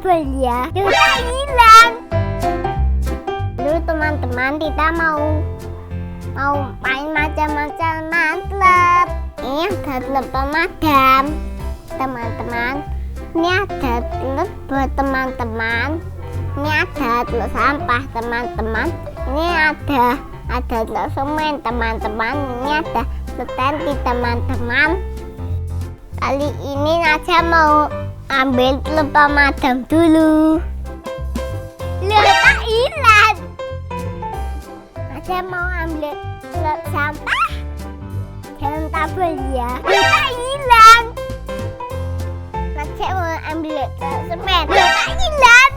tabel ya. Sudah hilang. Dulu teman-teman kita mau main macam-macam mantap. Ini ada telur pemadam, teman-teman. Ini ada telur buat teman-teman. Ini ada telur sampah, teman-teman. Ini ada telur semen, teman-teman. Ini ada telur tenti, teman-teman. Kali ini Naja mau ambil telur pemadam dulu. Tak hilang. Naja mau ambil telur sampah. Jangan tabel ya. Tak hilang. Naja mau ambil telur semen. Tak hilang.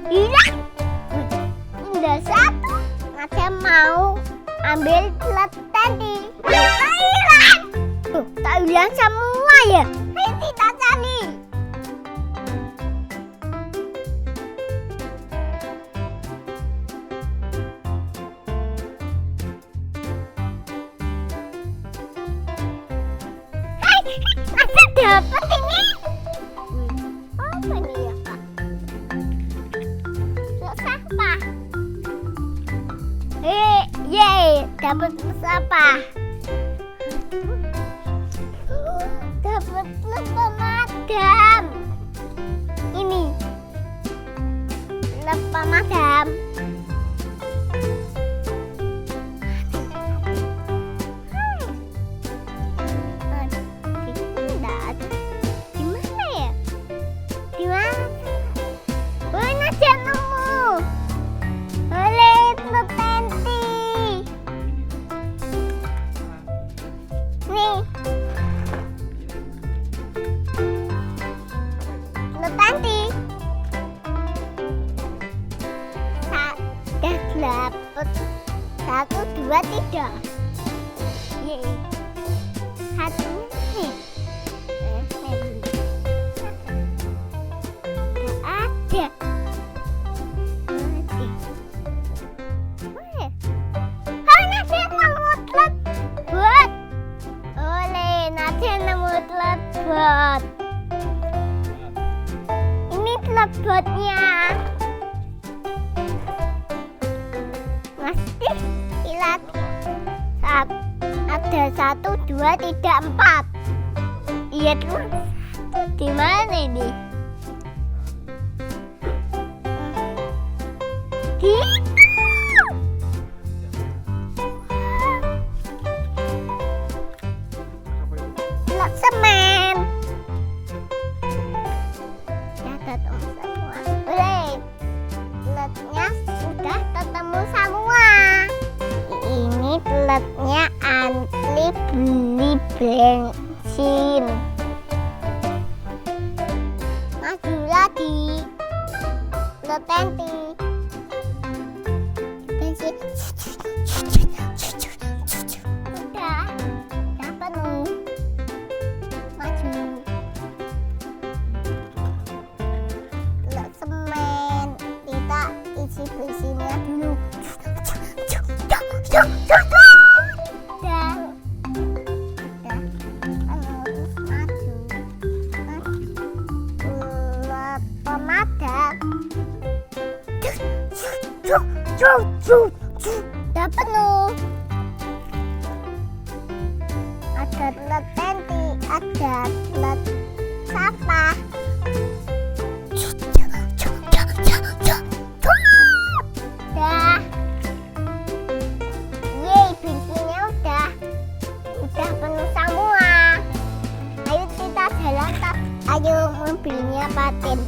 Hilang. Udah satu. Naja mau ambil telur tadi. Tak hilang. Tak hilang semua ya. Ayo kita cari. Naja dapat ini. Apa nih ya Kak? Telur sampah. Yeay, dapat telur sampah. Dapat telur pemadam. Ini telur pemadam. Dapat 1, 2, 3. Yeay. Satu nih. Ada. Naja nemu telur bot. Oleh, Naja nemu telur bot. Ini telur botnya. Masih hilang. Ada 1, 2, 3, 4. Iya tuh. Di mana ini? Di telur semen. Ya ketemu semua. Boleh. Telurnya sudah ketemu semua. Ini telurnya antri beli bensin. Maju lagi. Telur tenti. Bensin. Udah penuh. Maju. Telur semen. Kita isi bensinnya dulu. Udah penuh. Ada telur tenti, ada telur sampah. Udah. Yeay, bensinnya udah penuh semua. Ayo kita jalan. Ayo mobilnya paten.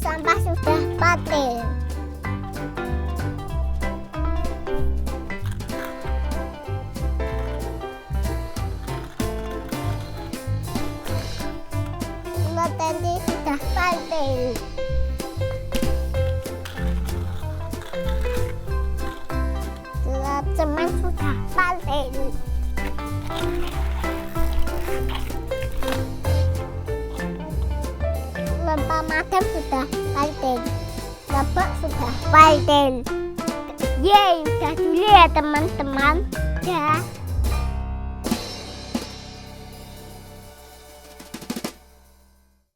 Sampah sudah paten. Telur tenti sudah paten. Telur semen sudah paten. Telur pemadam sudah paten. Lebok sudah paten. Yeay, udah dulu ya teman-teman. Ya.